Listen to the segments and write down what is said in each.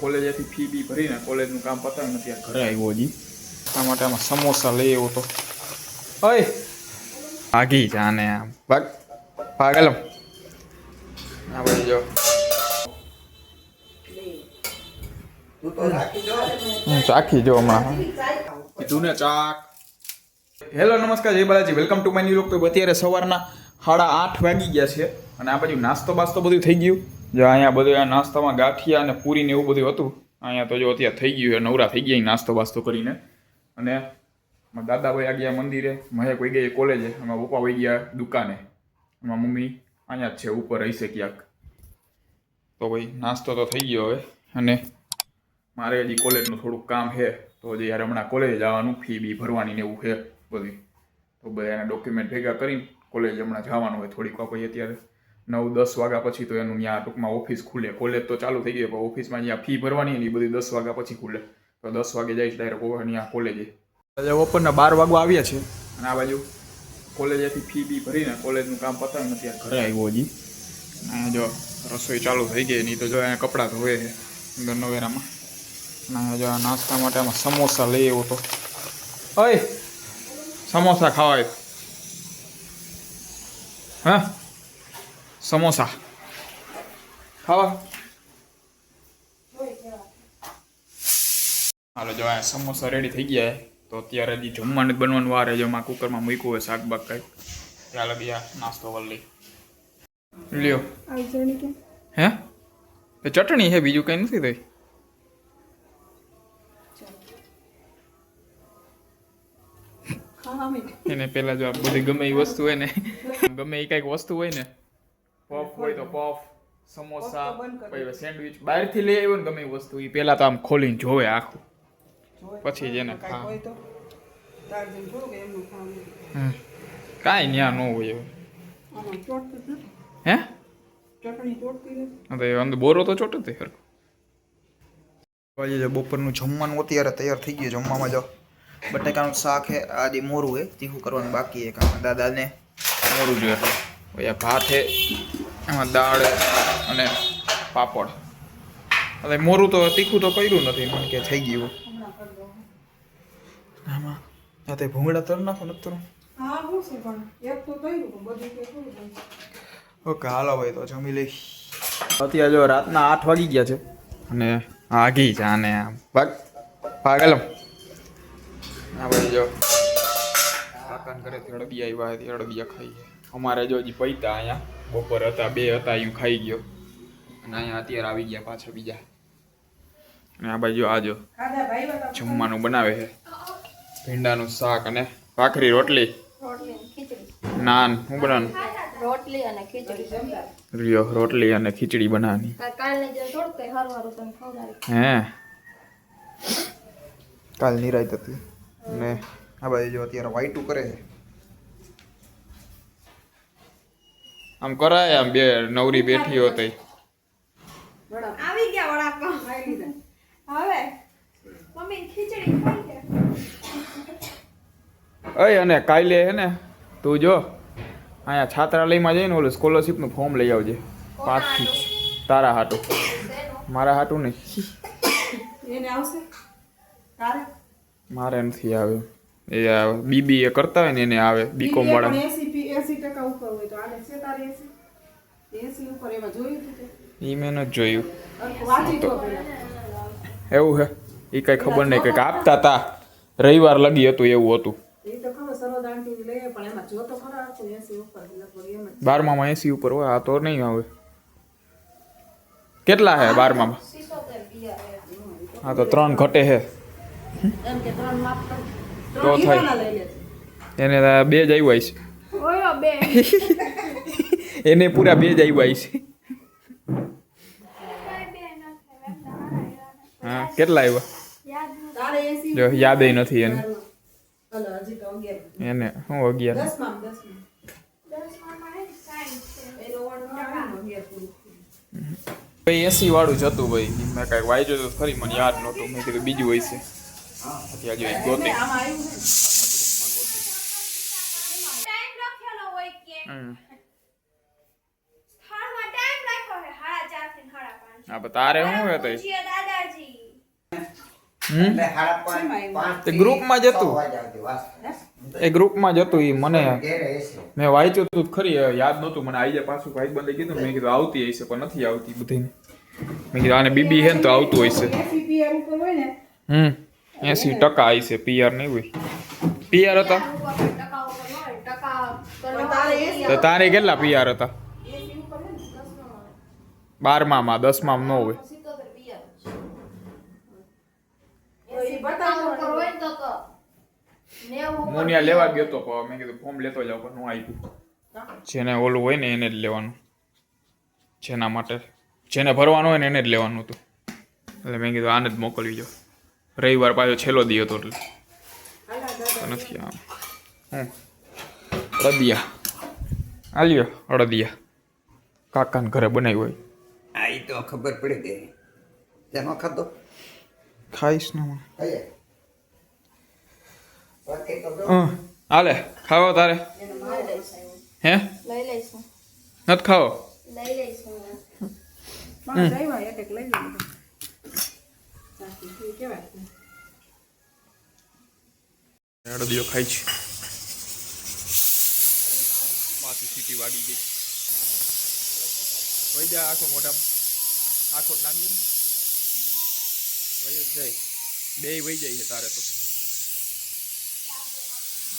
કોલેજેથી fee બી ભરીને કોલેજનું કામ પતાવીને ત્યાં ઘરે આવ્યો હજી. એટલા માટે આમાં સમોસા લઈ આવ્યો તો. ઓય ભાગી જાને આમ ભાગ ભાગેલો આ ભાઈ જો ચાખી જો હમણાં કીધું ને ચાક. હેલો નમસ્કાર જય Balaji, welcome to my new vlog. તો અત્યારે સવારના 8:30 વાગી ગયા છે અને આ બાજુ નાસ્તો બાસ્તો બધું થઈ ગયું. જો અહીંયા બધું આ નાસ્તામાં ગાંઠિયા અને પૂરી ને એવું બધું હતું. અહીંયા તો જો અત્યારે થઈ ગયું છે, નવરા થઈ ગયા નાસ્તો બાસ્તો કરીને. અને દાદા ભાઈ ગયા મંદિરે, મહેક વહી ગયા કોલેજે, એમાં પપ્પા વહી ગયા દુકાને, એમાં મમ્મી અહીંયા જ છે ઉપર રહેશે ક્યાંક. તો ભાઈ નાસ્તો તો થઈ ગયો હવે અને મારે હજી કોલેજનું થોડુંક કામ છે. તો હજી યાર હમણાં કોલેજ જવાનું, ફી બી ભરવાની ને એવું છે બધી. તો બધા એના ડોક્યુમેન્ટ ભેગા કરીને કોલેજ હમણાં જવાનું હોય થોડીક વાર. પછી અત્યારે 9-10 વાગ્યા પછી તો એનું ત્યાં ટૂંકમાં ઓફિસ ખુલે. કોલેજ તો ચાલુ થઈ ગઈ પણ ઓફિસમાં જ્યાં ફી ભરવાની ને એ બધી 10 વાગ્યા પછી ખુલે. તો 10 વાગે જઈશ ડાયરેક્ટ ત્યાં કોલેજે. બપોરના 12 વાગવા આવ્યા છે અને આ બાજુ કોલેજેથી ફી બી ભરીને કોલેજનું કામ પતાવીને ત્યાં ઘરે આવ્યો હજી. અહીંયા જો રસોઈ ચાલુ થઈ ગઈ નહીં તો જો અહીંયા કપડાં ધોવે છે અંદર નવેરામાં. અને જો નાસ્તા માટે આમાં સમોસા લઈ આવ્યો તો. ઓય સમોસા ખાવાય? હા સમોસા ખાવા? હાલો જો આ સમોસા રેડી થઈ ગયા. તો અત્યારે હજી જમવાનું બનવાનું વાર છે. જો માં કુકરમાં મૂક્યું હોય શાક બાક કંઈક, ત્યાં લગી આ નાસ્તો વલ્લી લ્યો. હે ચટણી છે, બીજું કંઈ નથી થઈ. એને પેલા જો બધી ગમે એ વસ્તુ હોય ને, ગમે એ કઈક વસ્તુ હોય ને, પફ હોય તો પફ, સમોસા, પછી સેન્ડવિચ બહારથી લઈ આવ્યો ને ગમે એ વસ્તુ, એ પેલા તો આમ ખોલીને જોવે આખું, પછી જ એને ખા. કાંઈ ન્યા ન હોય હે. અંદર બોરો તો ચોટે તે હરખું. બપોરનું જમવાનું અત્યારે તૈયાર થઈ ગયું. જમવામાં જો બટાકાનું શાક છે, આજે મોરું છે, તીખું કરવાનું બાકી છે. કારણ દાદાને મોરું જોઈએ એટલે ભાત છે, એમાં દાળ અને પાપડ. હવે મોરું તો તીખું તો કર્યું નથી મને કે થઈ ગયું. આમાં તે ભૂંગળા તર નાખો નથી. ઓકે હાલો ભાઈ તો જમી લઈ. અત્યારે જો રાતના 8 વાગી ગયા છે અને આગી જાને આમ ભાગ ભાગેલો હા ભાઈ જો કાકાને ઘરેથી અડદિયા આવ્યા હતી, અડદિયા ખાઈએ. અમારે જો હજી પૈતા અહીંયા બપોર હતા 2 હતા, એવું ખાઈ ગયો. અને અહીંયા અત્યારે આવી ગયા પાછા બીજા. અને આ બાજુ આજો જમવાનું બનાવે છે, ભીંડાનું શાક અને ભાખરી, રોટલી, નાન. શું બનાવવાનું? રોટલી અને ખીચડી. રોટલી અને ખીચડી બનાવવાની. હે કાલ નિરાત હતી. અને આ બાજુ જો અત્યારે વાઈટું કરે છે. આમ કરાય આમ બે નવરી બેઠી હોતી. આવી ગયા વડાપાવ ખાઈ લીધા. હવે મમ્મી ખીચડી ખાઈ લે. ઓય અને કાલે હે ને તું જો અહીંયા છાત્રાલયમાં જઈને ઓલું સ્કોલરશીપનું ફોર્મ લઈ આવજે 5 થી. તારા હાટું, મારા હાટું નહીં. એને આવશે તારે? મારે નથી આવે. એ બીબીએ કરતા હોય ને એને આવે, બીકોમ વાળા. 80% ઉપર હોય તો આને છે તારે 80 ઉપર એમાં જોયું તું? ઈ મેં નથી જોયું. એવું હે એ કઈ ખબર નહીં. કંઈક આપતા તા રવિવાર લગી હતું એવું હતું. 12માં 80 ઉપર હોય. આ તો નહીં આવે. કેટલા હે 12માં? હા તો 3 ઘટે હે તો થાય. એને 2 જ આવ્યા છે. એને પૂરા 2 જ આવ્યા છે. હા કેટલા આવ્યા જો યાદ નથી એને. એને શું 11? ભાઈ 80 વાળું જ હતું ભાઈ. મેં કાંઈક વાંચ્યું તો ખરી, મને યાદ નહોતું. મેં કીધું બીજું હોય છે. અત્યારે જો ગોતી હા તારે શું હે તઈ એટલે સાડા પાંચ તે ગ્રુપમાં જ હતું. છ વાગ્યા સુધી વાસ. એ ગ્રુપમાં જ હતું એ મને ઘેરે હશે. મેં વાંચ્યું હતું ખરી યાદ નહોતું મને આવી જાય પાછું ભાઈ બંધે કીધું મેં કીધું આવતી હશે પણ નથી આવતી બધી મેં કીધું આને બીબી હે ને તો આવતું હશે 80% હશે પીઆર નહીં હોય પીઆર હતા તો તારે કેટલા પીઆર હતા 12માં 10માં ન હોય મોનિયા લેવા ગયો તો પણ મેં કીધું ફોર્મ લેતો જાવ પણ હું આપ્યું જેને ઓલું હોય ને એને જ લેવાનું જેના માટે જેને ભરવાનું હોય ને એને જ લેવાનું હતું એટલે મેં કીધું આને જ મોકલવી જાઓ રવિવાર પાછો છેલ્લો દી હતો એટલે તો નથી આમ હું અડદિયા આલ્યો અડદિયા કાકાને ઘરે બનાવ્યું હોય આ ઈ તો ખબર પડી ગઈ તેનો ખાધો ખાઈશ ને હું ખાઈએ બાકી તો જો. હાલે ખાવો તારે હે લઈ લઈશું નથી ખાવો લઈ લઈશું અડદિયો ખાઈ છે પાછી સીટી વાગી ગઈ વહી જા આખો મોઢામાં આખો નાખી દે વહી જ જાય બે વહી જાય છે તારે તો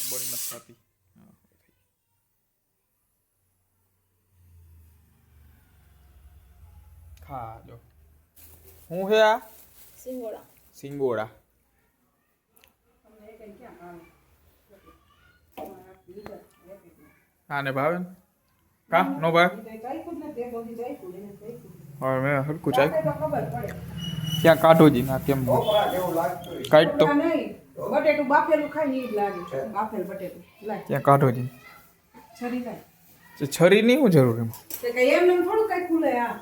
બંધ નથી થતી ખા જો હું હે આ સિંગોડા સિંગોડા આને ભાવે ને કા નો ભાવે હવે મેં હરકું ચાખ્યું ક્યાં કાઢો જી ના કેમ ઢોકળા જેવું લાગતું હોય. કાઢ તો બટેટું બાફેલું ખાઈ ને ઈ જ લાગે બાફેલ બટેટું લાય ક્યાં કાઢો જી છરી લાય તો છરી નહીં હું જરૂર એમાં તે કઈ એમ નેમ થોડું કઈ ખુલે આ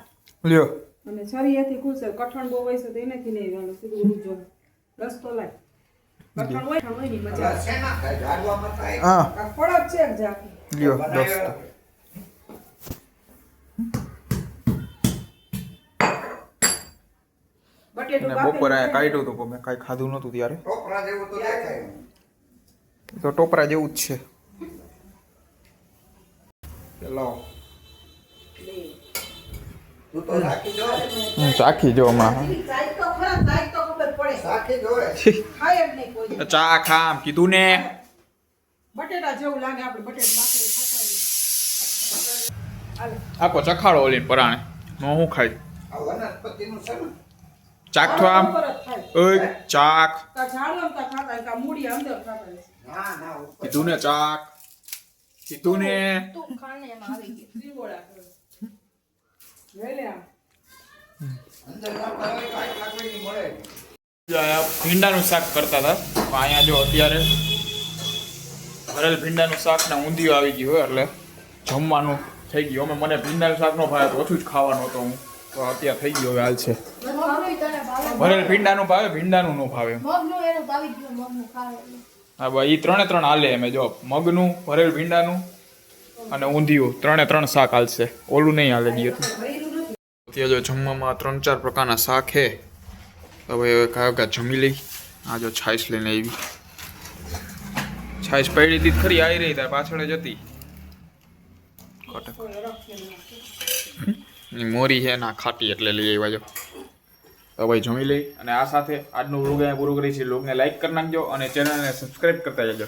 લ્યો અને છરી એથી ખુલશે કઠણ બહુ હોય છે તો એનાથી નહીં વાળો સીધું ઉજો રસ્તો લાય કઠણ હોય ની મજા પેલા શેના ખાય? ઝાડવામાં થાય. હા આ ફળ જ છે એક જાતનું. લ્યો બનાવ્યા દોસ્તો બટેટું ને બાફેલું બપોરે ખાઈ કાઢ્યું હતું પણ મેં કાંઈ ખાધું નહોતું ત્યારે ઢોકળા જેવું તો દેખાય. તો ટોપરા જેવું જ છે ચલો તું તો રાખી જો. હું ચાખી જો હમણાં જાય તો ખરા જાય તો ખબર પડે રાખી જોવે. ખાય જ નહીં કોઈ દી. ચા ખામ કીધું ને બટેટા જેવું લાગે આપણે બટેટા બાફેલું ખાતા હોઈએ. હાલે આખો ચખાડો ઓલીને પરાણે નો હું ખાઈ આ વનસ્પતિનું છે ને. ચાક તો આમ ઉપર જ થાય ઓય ચાક કા ઝાડવા કા ખાતા કા મૂડી અંદર ખાતા હોય. ના ના ઉપર. કીધું ને ચાક કીધું ને તું ખાને એમાં આવી ગયું સિંગોડા કરે. લઈ લે આ. અંદર ના પાડે કાંઈ લાકડી મળે. ભીંડાનું શાક કરતા હતા પણ અહીંયા જો અત્યારે ભરેલ ભીંડાનું શાક ને ઊંધિયું આવી ગયું હોય એટલે જમવાનું થઈ ગયું અમે મને ભીંડાનું શાક નો ભાવે તો ઓછું જ ખાવાનું હતો હું તો અત્યારે થઈ ગયું હવે હાલ છે મગનું તને ભાવે ભરેલ ભીંડાનું ભાવે ભીંડાનું નો ભાવે મગનું એનું ભાવી ગયું મગનું ખાવે હા ભાઈ એ ત્રણે હાલે અમે જો મગનું ભરેલ ભીંડાનું અને ઊંધિયું ત્રણે શાક હાલશે ઓલું નહીં હાલે ગયું અત્યારે જો જમવામાં 3-4 પ્રકારના શાક હે હવે કયો કે જમી લઈ આ જો છાશ લઈને આવી છાશ પડી હતી ખરી આવી રહી તાર પાછળ જ હતી ની મોરી છે ના ખાટી એટલે લઈ આવ્યા જો તો ભાઈ જમી લઈ અને આ સાથે આજનું વ્લોગ અહીંયા પૂરું કરી છે વ્લોગને લાઈક કરી નાખજો અને ચેનલને સબસ્ક્રાઈબ કરતા જજો